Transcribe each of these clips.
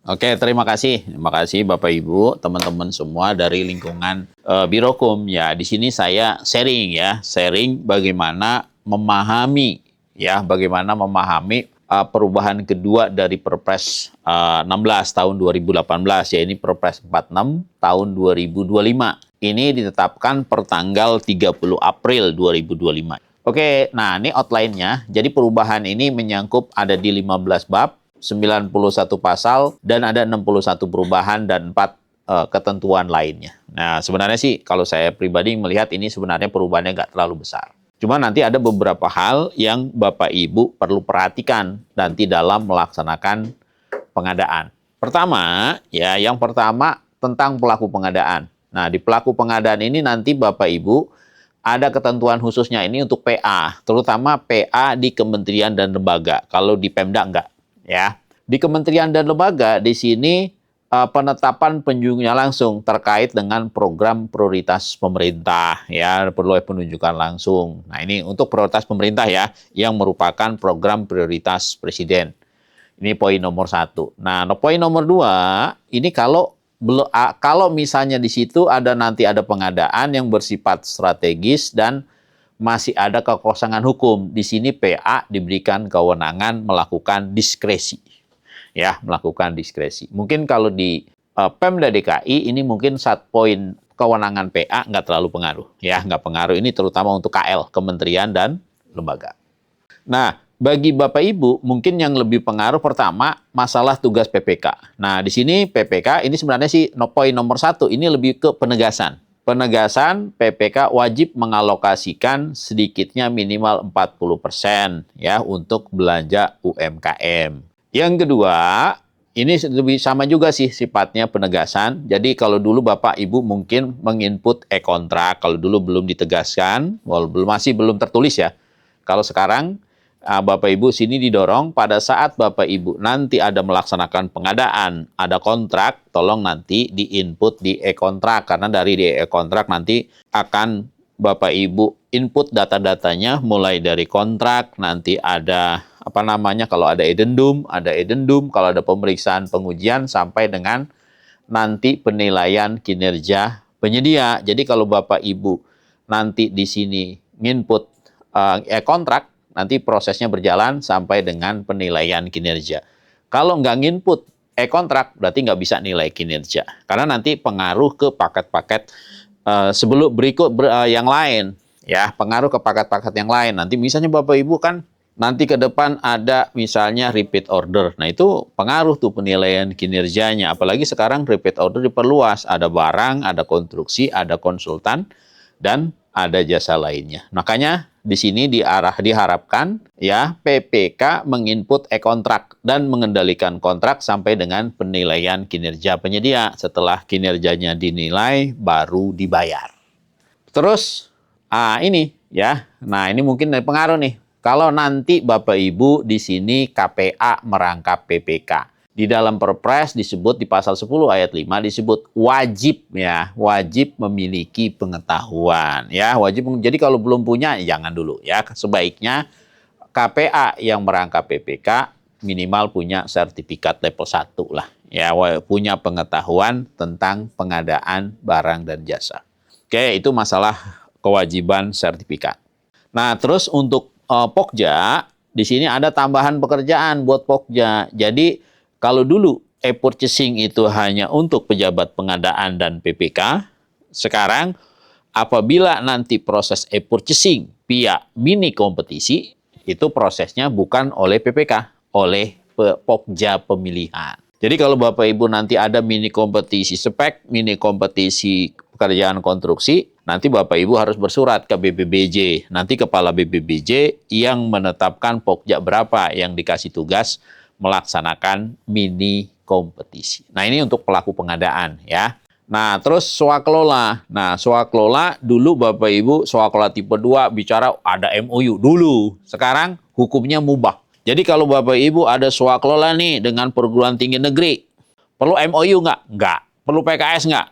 Oke, terima kasih. Terima kasih Bapak Ibu, teman-teman semua dari lingkungan Birokum. Ya, di sini saya sharing bagaimana memahami perubahan kedua dari Perpres 16 tahun 2018, ya ini Perpres 46 tahun 2025. Ini ditetapkan per tanggal 30 April 2025. Oke, nah ini outline-nya. Jadi perubahan ini menyangkut ada di 15 bab, 91 pasal, dan ada 61 perubahan dan 4 ketentuan lainnya. Nah, sebenarnya sih kalau saya pribadi melihat ini sebenarnya perubahannya nggak terlalu besar. Cuma nanti ada beberapa hal yang Bapak Ibu perlu perhatikan nanti dalam melaksanakan pengadaan. Yang pertama tentang pelaku pengadaan. Nah, di pelaku pengadaan ini nanti Bapak Ibu ada ketentuan khususnya ini untuk PA, terutama PA di kementerian dan lembaga. Kalau di Pemda enggak. Ya, di kementerian dan lembaga di sini penetapan penunjuknya langsung terkait dengan program prioritas pemerintah, ya perlu penunjukan langsung. Nah ini untuk prioritas pemerintah ya, yang merupakan program prioritas presiden. Ini poin nomor 1. Nah poin nomor 2 ini kalau misalnya di situ nanti ada pengadaan yang bersifat strategis dan masih ada kekosongan hukum. Di sini PA diberikan kewenangan melakukan diskresi. Ya, melakukan diskresi. Mungkin kalau di Pemda DKI ini mungkin 1 poin kewenangan PA nggak terlalu pengaruh. Ya, nggak pengaruh. Ini terutama untuk KL, kementerian dan lembaga. Nah, bagi Bapak Ibu mungkin yang lebih pengaruh pertama masalah tugas PPK. Nah, di sini PPK ini sebenarnya sih poin nomor 1 ini lebih ke penegasan. Penegasan PPK wajib mengalokasikan sedikitnya minimal 40% ya untuk belanja UMKM. Yang kedua, ini lebih sama juga sih sifatnya penegasan. Jadi kalau dulu Bapak Ibu mungkin menginput e-kontrak, kalau dulu belum ditegaskan, masih belum tertulis ya. Kalau sekarang Bapak Ibu sini didorong pada saat Bapak Ibu nanti ada melaksanakan pengadaan, ada kontrak, tolong nanti di-input di e-kontrak. Karena dari di e-kontrak nanti akan Bapak Ibu input data-datanya mulai dari kontrak, nanti ada kalau ada edendum, kalau ada pemeriksaan pengujian sampai dengan nanti penilaian kinerja penyedia. Jadi kalau Bapak Ibu nanti di sini nginput e-kontrak, nanti prosesnya berjalan sampai dengan penilaian kinerja. Kalau nggak nginput e-kontrak, berarti nggak bisa nilai kinerja. Karena nanti pengaruh ke paket-paket yang lain. Ya, pengaruh ke paket-paket yang lain. Nanti misalnya Bapak Ibu kan nanti ke depan ada misalnya repeat order. Nah, itu pengaruh tuh penilaian kinerjanya. Apalagi sekarang repeat order diperluas. Ada barang, ada konstruksi, ada konsultan, dan ada jasa lainnya. Makanya di sini diharapkan ya PPK menginput e-kontrak dan mengendalikan kontrak sampai dengan penilaian kinerja penyedia. Setelah kinerjanya dinilai baru dibayar. Terus ini ya. Nah, ini mungkin pengaruh nih. Kalau nanti Bapak Ibu di sini KPA merangkap PPK. Di dalam Perpres disebut di pasal 10 ayat 5 disebut wajib ya, wajib memiliki pengetahuan ya, wajib. Jadi kalau belum punya jangan dulu ya. Sebaiknya KPA yang merangkap PPK minimal punya sertifikat level 1 lah ya, punya pengetahuan tentang pengadaan barang dan jasa. Oke, itu masalah kewajiban sertifikat. Nah, terus untuk Pokja di sini ada tambahan pekerjaan buat Pokja. Jadi kalau dulu e-purchasing itu hanya untuk pejabat pengadaan dan PPK, sekarang apabila nanti proses e-purchasing via mini kompetisi, itu prosesnya bukan oleh PPK, oleh Pokja pemilihan. Jadi kalau Bapak Ibu nanti ada mini kompetisi spek, mini kompetisi pekerjaan konstruksi, nanti Bapak Ibu harus bersurat ke BPBJ. Nanti kepala BPBJ yang menetapkan Pokja berapa yang dikasih tugas melaksanakan mini kompetisi. Nah, ini untuk pelaku pengadaan ya. Nah, terus swaklola. Nah, swaklola dulu Bapak Ibu swaklola tipe 2 bicara ada MOU dulu. Sekarang hukumnya mubah. Jadi kalau Bapak Ibu ada swaklola nih dengan perguruan tinggi negeri, perlu MOU nggak? Nggak. Perlu PKS nggak?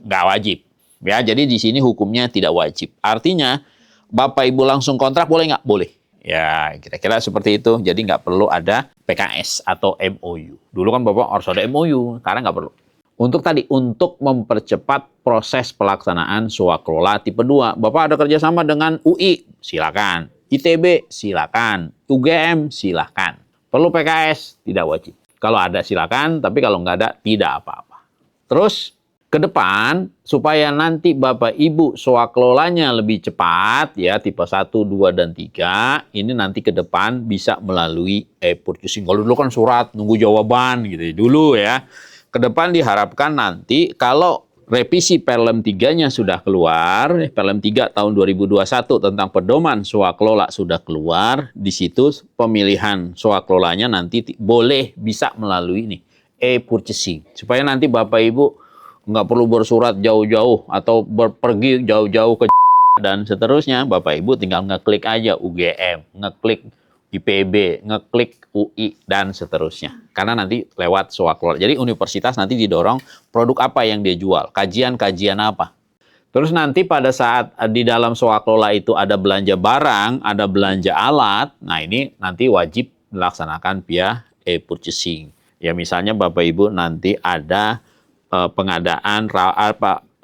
Nggak wajib. Ya, jadi di sini hukumnya tidak wajib. Artinya Bapak Ibu langsung kontrak boleh nggak? Boleh. Ya, kira-kira seperti itu. Jadi nggak perlu ada PKS atau MOU. Dulu kan Bapak harus ada MOU, sekarang nggak perlu. Untuk mempercepat proses pelaksanaan swaklola tipe 2. Bapak ada kerjasama dengan UI, silakan. ITB, silakan. UGM, silakan. Perlu PKS, tidak wajib. Kalau ada silakan, tapi kalau nggak ada, tidak apa-apa. Terus, ke depan, supaya nanti Bapak Ibu swaklolanya lebih cepat, ya tipe 1, 2, dan 3, ini nanti ke depan bisa melalui e-purchasing. Kalau dulu kan surat, nunggu jawaban gitu dulu ya. Ke depan diharapkan nanti kalau revisi Perlem 3-nya sudah keluar, Perlem 3 tahun 2021 tentang pedoman swaklola sudah keluar, di situ pemilihan swaklolanya nanti boleh bisa melalui ini e-purchasing. Supaya nanti Bapak Ibu nggak perlu bersurat jauh-jauh atau pergi jauh-jauh ke dan seterusnya. Bapak Ibu tinggal ngeklik aja UGM, ngeklik IPB, ngeklik UI, dan seterusnya. Karena nanti lewat swaklola. Jadi universitas nanti didorong produk apa yang dia jual, kajian-kajian apa. Terus nanti pada saat di dalam swaklola itu ada belanja barang, ada belanja alat, nah ini nanti wajib dilaksanakan via e-purchasing. Ya misalnya Bapak Ibu nanti ada pengadaan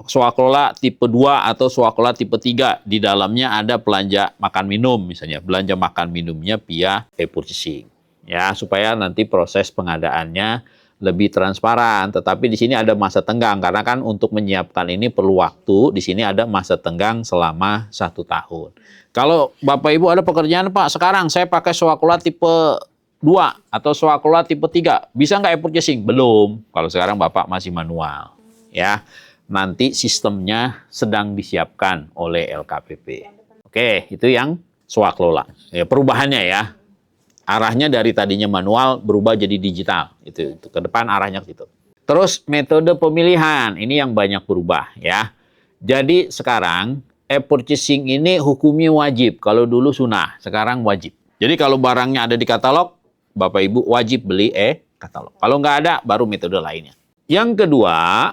swaklola tipe 2 atau swaklola tipe 3. Di dalamnya ada belanja makan minum misalnya. Belanja makan minumnya via e-purchasing. Ya, supaya nanti proses pengadaannya lebih transparan. Tetapi di sini ada masa tenggang. Karena kan untuk menyiapkan ini perlu waktu. Di sini ada masa tenggang selama 1 tahun. Kalau Bapak Ibu ada pekerjaan, Pak, sekarang saya pakai swaklola tipe 2 atau swaklola tipe 3. Bisa nggak e-purchasing? Belum. Kalau sekarang Bapak masih manual. Ya, nanti sistemnya sedang disiapkan oleh LKPP. Oke, itu yang swaklola. Ya, perubahannya ya. Arahnya dari tadinya manual berubah jadi digital. Itu ke depan arahnya ke situ. Terus metode pemilihan. Ini yang banyak berubah ya. Jadi sekarang e-purchasing ini hukumnya wajib. Kalau dulu sunnah, sekarang wajib. Jadi kalau barangnya ada di katalog, Bapak Ibu wajib beli katalog. Kalau nggak ada, baru metode lainnya. Yang kedua,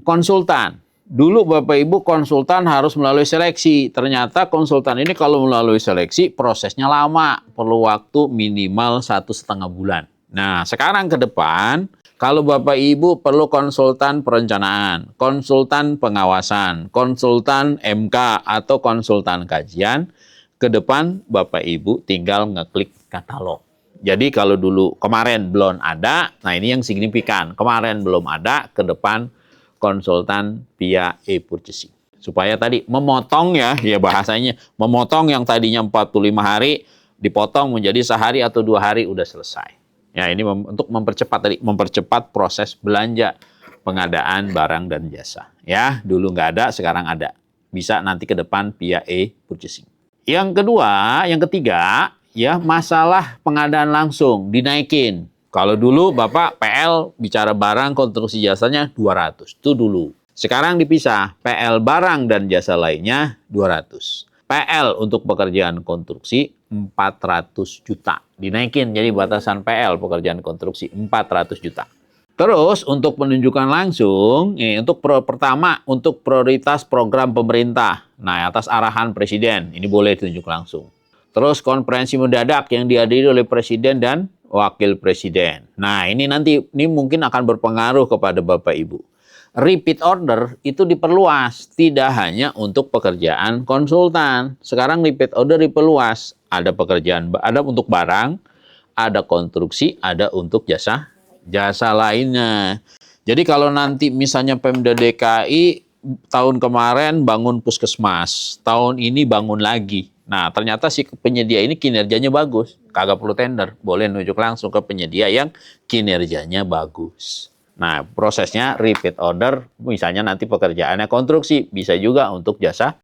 konsultan. Dulu Bapak Ibu konsultan harus melalui seleksi. Ternyata konsultan ini kalau melalui seleksi, prosesnya lama. Perlu waktu minimal 1,5 bulan. Nah, sekarang ke depan, kalau Bapak Ibu perlu konsultan perencanaan, konsultan pengawasan, konsultan MK, atau konsultan kajian, ke depan Bapak Ibu tinggal ngeklik katalog. Jadi kalau dulu kemarin belum ada, nah ini yang signifikan. Kemarin belum ada, ke depan konsultan via e-purchasing. Supaya tadi memotong ya bahasanya, memotong yang tadinya 45 hari, dipotong menjadi sehari atau 2 hari udah selesai. Ya ini untuk mempercepat proses belanja pengadaan barang dan jasa. Ya dulu nggak ada, sekarang ada. Bisa nanti ke depan via e-purchasing. Yang ketiga, ya masalah pengadaan langsung dinaikin. Kalau dulu Bapak PL bicara barang konstruksi jasanya 200. Itu dulu. Sekarang dipisah. PL barang dan jasa lainnya 200. PL untuk pekerjaan konstruksi 400 juta. Dinaikin jadi batasan PL pekerjaan konstruksi 400 juta. Terus untuk penunjukan langsung, pertama untuk prioritas program pemerintah. Nah, atas arahan Presiden, ini boleh ditunjuk langsung. Terus konferensi mendadak yang dihadiri oleh Presiden dan Wakil Presiden. Nah, ini mungkin akan berpengaruh kepada Bapak Ibu. Repeat order itu diperluas, tidak hanya untuk pekerjaan konsultan. Sekarang repeat order diperluas. Ada pekerjaan, ada untuk barang, ada konstruksi, ada untuk jasa lainnya. Jadi kalau nanti misalnya Pemda DKI tahun kemarin bangun puskesmas, tahun ini bangun lagi. Nah, ternyata si penyedia ini kinerjanya bagus. Kagak perlu tender. Boleh nunjuk langsung ke penyedia yang kinerjanya bagus. Nah, prosesnya repeat order. Misalnya nanti pekerjaannya konstruksi. Bisa juga untuk jasa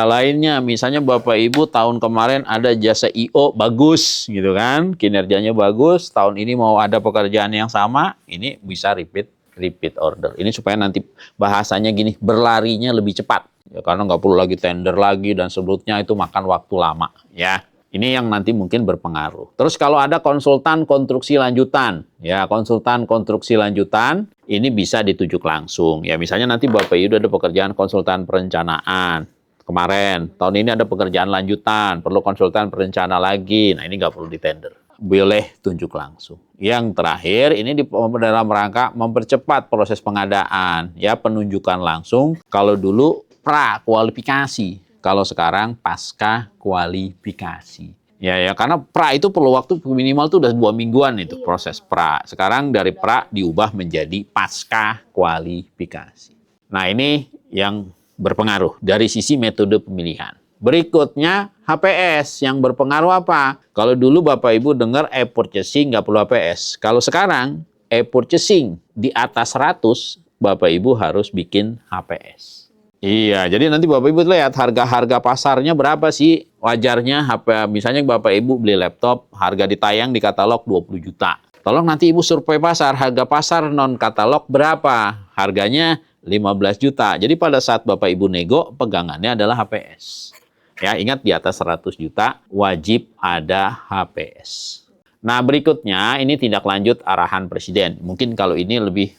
lainnya. Misalnya Bapak Ibu tahun kemarin ada jasa IO bagus gitu kan. Kinerjanya bagus. Tahun ini mau ada pekerjaan yang sama. Ini bisa repeat order. Ini supaya nanti bahasanya gini, berlarinya lebih cepat. Ya, karena nggak perlu lagi tender lagi dan sebelumnya itu makan waktu lama ya. Ini yang nanti mungkin berpengaruh. Terus kalau ada konsultan konstruksi lanjutan, ya konsultan konstruksi lanjutan ini bisa ditunjuk langsung. Ya misalnya nanti Bapak Ibu ada pekerjaan konsultan perencanaan, kemarin. Tahun ini ada pekerjaan lanjutan, perlu konsultan perencana lagi. Nah, ini nggak perlu ditender. Boleh tunjuk langsung. Yang terakhir, ini dalam rangka mempercepat proses pengadaan. Ya, penunjukan langsung. Kalau dulu pra-kualifikasi. Kalau sekarang pasca kualifikasi. Ya, karena pra itu perlu waktu minimal tuh udah 2 mingguan itu proses pra. Sekarang dari pra diubah menjadi pasca kualifikasi. Nah, ini yang berpengaruh dari sisi metode pemilihan. Berikutnya HPS yang berpengaruh apa? Kalau dulu Bapak Ibu dengar e-purchasing nggak perlu HPS. Kalau sekarang e-purchasing di atas 100, Bapak Ibu harus bikin HPS. Iya, jadi nanti Bapak Ibu lihat harga-harga pasarnya berapa sih wajarnya HP. Misalnya Bapak Ibu beli laptop, harga ditayang di katalog 20 juta. Tolong nanti Ibu survei pasar, harga pasar non-katalog berapa? Harganya 15 juta. Jadi pada saat Bapak Ibu nego, pegangannya adalah HPS. Ya, ingat di atas 100 juta wajib ada HPS. Nah, berikutnya ini tindak lanjut arahan Presiden. Mungkin kalau ini lebih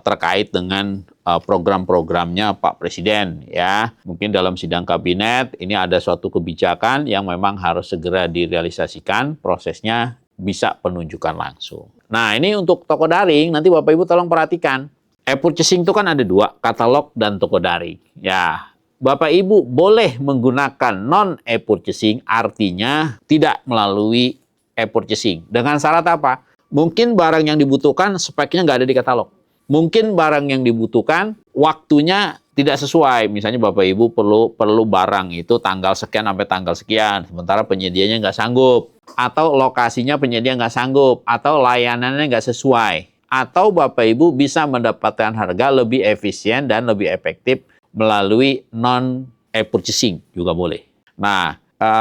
terkait dengan program-programnya Pak Presiden, ya. Mungkin dalam sidang kabinet ini ada suatu kebijakan yang memang harus segera direalisasikan, prosesnya bisa penunjukan langsung. Nah, ini untuk toko daring, nanti Bapak Ibu tolong perhatikan. E-purchasing itu kan ada 2, katalog dan toko daring. Ya, Bapak Ibu boleh menggunakan non-e-purchasing, artinya tidak melalui e-purchasing. Dengan syarat apa? Mungkin barang yang dibutuhkan speknya nggak ada di katalog. Mungkin barang yang dibutuhkan waktunya tidak sesuai. Misalnya Bapak Ibu perlu barang itu tanggal sekian sampai tanggal sekian, sementara penyedianya nggak sanggup. Atau lokasinya penyedia nggak sanggup. Atau layanannya nggak sesuai. Atau Bapak Ibu bisa mendapatkan harga lebih efisien dan lebih efektif melalui non-e-purchasing juga boleh. Nah,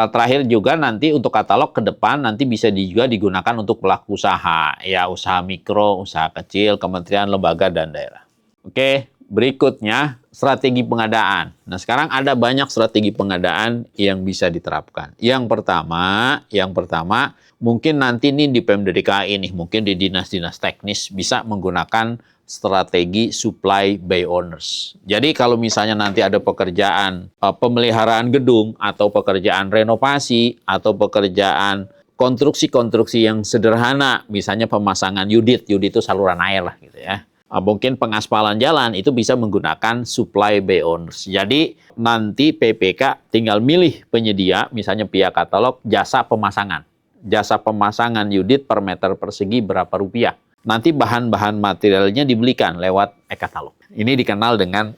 terakhir juga nanti untuk katalog ke depan nanti bisa juga digunakan untuk pelaku usaha, ya usaha mikro, usaha kecil, kementerian, lembaga, dan daerah. Oke, berikutnya strategi pengadaan. Nah, sekarang ada banyak strategi pengadaan yang bisa diterapkan. Yang pertama, mungkin nanti nih di Pemda DKI nih, mungkin di dinas-dinas teknis bisa menggunakan strategi supply by owners. Jadi kalau misalnya nanti ada pekerjaan pemeliharaan gedung atau pekerjaan renovasi atau pekerjaan konstruksi-konstruksi yang sederhana, misalnya pemasangan UDIT itu saluran air lah gitu ya. Mungkin pengaspalan jalan itu bisa menggunakan supply by owners. Jadi nanti PPK tinggal milih penyedia, misalnya pihak katalog, jasa pemasangan. Jasa pemasangan UDIT per meter persegi berapa rupiah. Nanti bahan-bahan materialnya dibelikan lewat e-katalog. Ini dikenal dengan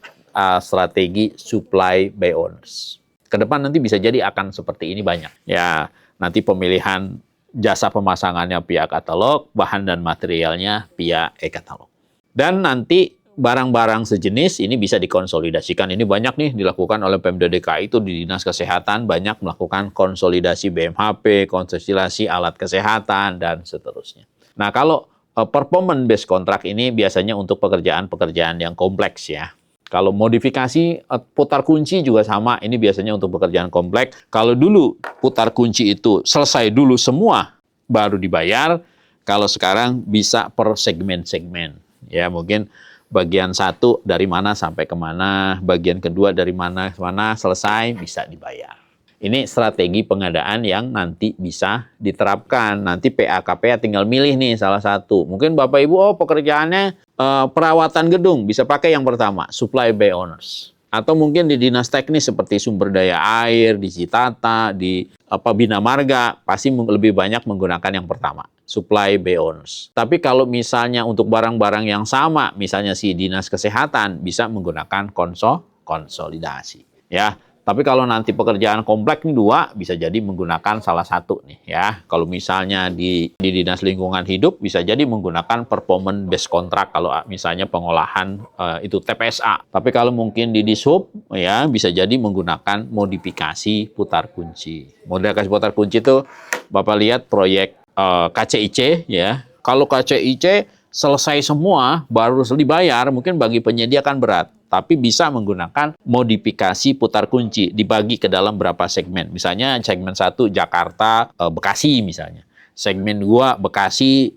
strategi supply by owners. Kedepan nanti bisa jadi akan seperti ini banyak. Ya, nanti pemilihan jasa pemasangannya via katalog, bahan dan materialnya via e-katalog. Dan nanti barang-barang sejenis ini bisa dikonsolidasikan. Ini banyak nih dilakukan oleh Pemda DKI itu di Dinas Kesehatan, banyak melakukan konsolidasi BMHP, konsolidasi alat kesehatan, dan seterusnya. Nah, kalau performance based kontrak ini biasanya untuk pekerjaan-pekerjaan yang kompleks ya. Kalau modifikasi putar kunci juga sama, ini biasanya untuk pekerjaan kompleks. Kalau dulu putar kunci itu selesai dulu semua baru dibayar, kalau sekarang bisa per segmen-segmen. Ya, mungkin bagian 1 dari mana sampai kemana, bagian kedua dari mana ke mana, selesai bisa dibayar. Ini strategi pengadaan yang nanti bisa diterapkan. Nanti PA-KPA tinggal milih nih salah satu. Mungkin Bapak Ibu, pekerjaannya perawatan gedung. Bisa pakai yang pertama, supply by owners. Atau mungkin di dinas teknis seperti sumber daya air, di Citata, di Bina Marga, pasti lebih banyak menggunakan yang pertama, supply by owners. Tapi kalau misalnya untuk barang-barang yang sama, misalnya si dinas kesehatan, bisa menggunakan konsolidasi. Ya. Tapi kalau nanti pekerjaan kompleks ini 2, bisa jadi menggunakan salah satu nih ya. Kalau misalnya di Dinas Lingkungan Hidup bisa jadi menggunakan performance based kontrak kalau misalnya pengolahan itu TPSA. Tapi kalau mungkin di Dishub ya bisa jadi menggunakan modifikasi putar kunci. Modifikasi putar kunci itu Bapak lihat proyek KCIC ya. Kalau KCIC selesai semua baru dibayar, mungkin bagi penyedia kan berat. Tapi bisa menggunakan modifikasi putar kunci, dibagi ke dalam berapa segmen. Misalnya segmen 1 Jakarta, Bekasi misalnya. Segmen 2 Bekasi,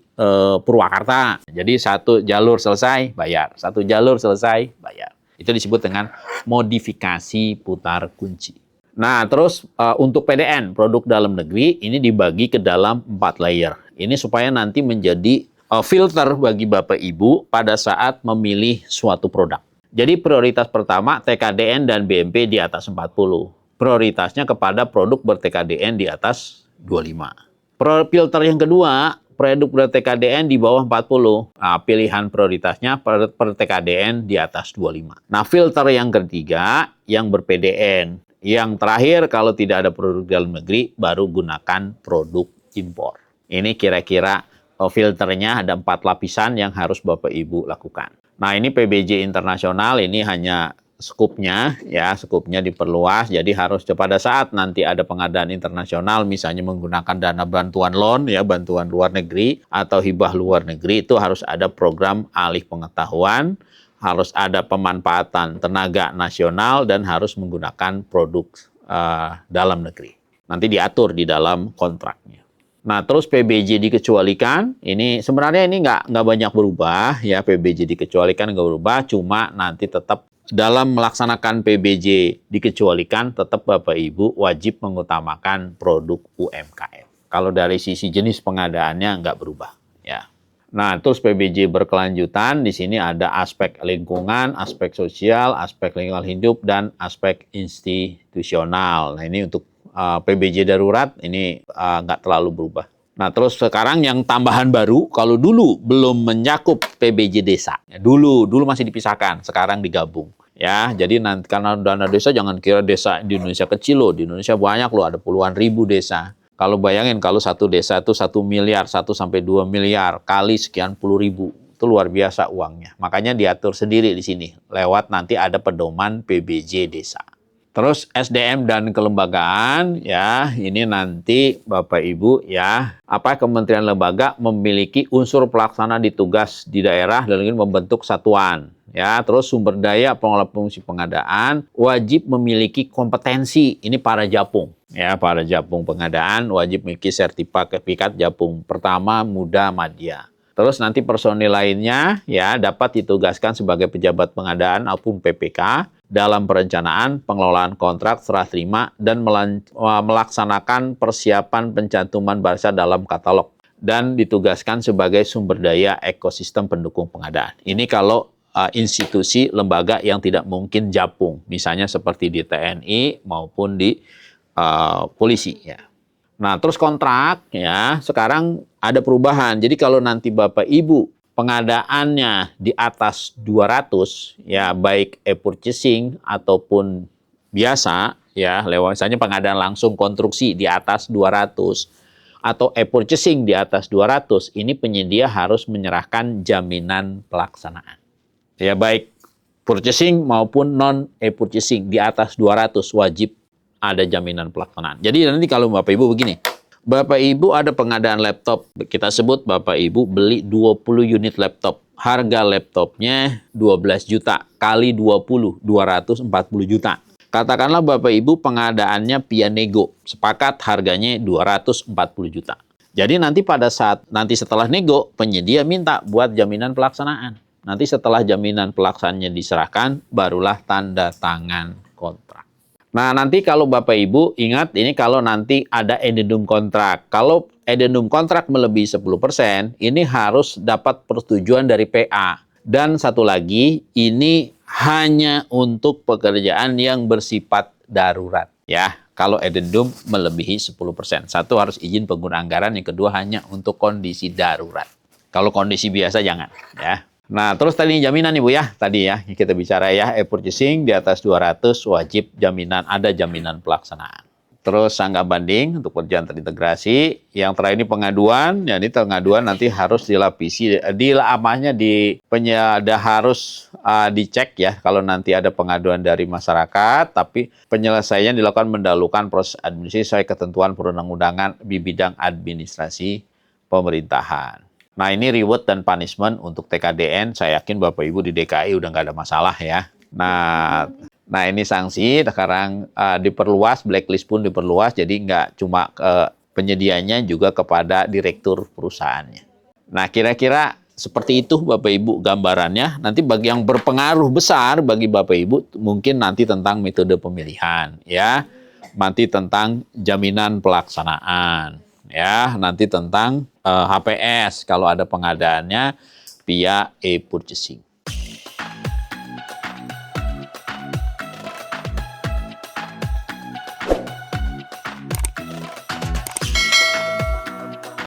Purwakarta. Jadi 1 jalur selesai, bayar. 1 jalur selesai, bayar. Itu disebut dengan modifikasi putar kunci. Nah, terus untuk PDN, produk dalam negeri, ini dibagi ke dalam 4 layer. Ini supaya nanti menjadi filter bagi Bapak Ibu pada saat memilih suatu produk. Jadi prioritas pertama TKDN dan BMP di atas 40. Prioritasnya kepada produk ber-TKDN di atas 25. Filter yang kedua, produk ber-TKDN di bawah 40. Nah, pilihan prioritasnya per TKDN di atas 25. Nah, filter yang ketiga, yang ber-PDN. Yang terakhir, kalau tidak ada produk dalam negeri, baru gunakan produk impor. Ini kira-kira filternya ada 4 lapisan yang harus Bapak Ibu lakukan. Nah, ini PBJ internasional, ini hanya skupnya, ya, skupnya diperluas. Jadi harus pada saat nanti ada pengadaan internasional, misalnya menggunakan dana bantuan loan, ya, bantuan luar negeri atau hibah luar negeri, itu harus ada program alih pengetahuan, harus ada pemanfaatan tenaga nasional, dan harus menggunakan produk dalam negeri. Nanti diatur di dalam kontraknya. Nah, terus PBJ dikecualikan, ini sebenarnya ini nggak banyak berubah, ya, PBJ dikecualikan nggak berubah, cuma nanti tetap dalam melaksanakan PBJ dikecualikan, tetap Bapak Ibu wajib mengutamakan produk UMKM. Kalau dari sisi jenis pengadaannya nggak berubah, ya. Nah, terus PBJ berkelanjutan, di sini ada aspek lingkungan, aspek sosial, aspek lingkungan hidup, dan aspek institusional. Nah, ini untuk PBJ darurat ini nggak terlalu berubah. Nah, terus sekarang yang tambahan baru, kalau dulu belum mencakup PBJ desa, ya, dulu masih dipisahkan, sekarang digabung. Ya, jadi nanti karena dana desa, jangan kira desa di Indonesia kecil loh, di Indonesia banyak loh, ada puluhan ribu desa. Kalau bayangin kalau satu desa itu 1 miliar, 1-2 miliar kali sekian puluh ribu, itu luar biasa uangnya. Makanya diatur sendiri di sini, lewat nanti ada pedoman PBJ desa. Terus SDM dan kelembagaan, ya, ini nanti Bapak Ibu, ya, kementerian lembaga memiliki unsur pelaksana di tugas di daerah dan ingin membentuk satuan, ya. Terus sumber daya pengelola fungsi pengadaan wajib memiliki kompetensi, ini para japung, ya, para japung pengadaan wajib memiliki sertifikat japung pertama, muda, madya. Terus nanti personil lainnya, ya, dapat ditugaskan sebagai pejabat pengadaan maupun PPK dalam perencanaan, pengelolaan kontrak, serah terima, dan melaksanakan persiapan pencantuman bahasa dalam katalog, dan ditugaskan sebagai sumber daya ekosistem pendukung pengadaan. Ini kalau institusi lembaga yang tidak mungkin japung, misalnya seperti di TNI maupun di polisi, ya. Nah, terus kontrak, ya, sekarang ada perubahan. Jadi kalau nanti Bapak Ibu pengadaannya di atas 200, ya, baik e-purchasing ataupun biasa, ya, lewat misalnya pengadaan langsung konstruksi di atas 200 atau e-purchasing di atas 200, ini penyedia harus menyerahkan jaminan pelaksanaan. Ya, baik purchasing maupun non e-purchasing di atas 200 wajib ada jaminan pelaksanaan. Jadi nanti kalau Bapak Ibu begini, Bapak Ibu ada pengadaan laptop, kita sebut Bapak Ibu beli 20 unit laptop. Harga laptopnya 12 juta kali 20, 240 juta. Katakanlah Bapak Ibu pengadaannya Pianego, sepakat harganya 240 juta. Jadi nanti pada saat nanti setelah nego, penyedia minta buat jaminan pelaksanaan. Nanti setelah jaminan pelaksanaannya diserahkan, barulah tanda tangan kontrak. Nah, nanti kalau Bapak Ibu ingat, ini kalau nanti ada addendum kontrak. Kalau addendum kontrak melebihi 10%, ini harus dapat persetujuan dari PA. Dan satu lagi, ini hanya untuk pekerjaan yang bersifat darurat. Ya, kalau addendum melebihi 10%. Satu, harus izin pengguna anggaran. Yang kedua, hanya untuk kondisi darurat. Kalau kondisi biasa, jangan. Ya. Nah, terus tadi jaminan Ibu, ya, tadi ya kita bicara, ya, e-purchasing di atas 200 wajib jaminan, ada jaminan pelaksanaan. Terus sanggah banding untuk pekerjaan terintegrasi. Yang terakhir ini pengaduan, ya, ini pengaduan nanti harus dilapisi, penyada harus dicek, ya, kalau nanti ada pengaduan dari masyarakat, tapi penyelesaian dilakukan mendahulukan proses administrasi sesuai ketentuan perundang-undangan di bidang administrasi pemerintahan. Nah, ini reward dan punishment untuk TKDN. Saya yakin Bapak Ibu di DKI udah nggak ada masalah, ya. Nah, ini sanksi sekarang diperluas, blacklist pun diperluas. Jadi nggak cuma ke penyedianya, juga kepada direktur perusahaannya. Nah, kira-kira Seperti itu Bapak Ibu gambarannya. Nanti bagi yang berpengaruh besar bagi Bapak Ibu mungkin nanti tentang metode pemilihan ya. Nanti tentang jaminan pelaksanaan ya, nanti tentang HPS kalau ada pengadaannya via e-purchasing.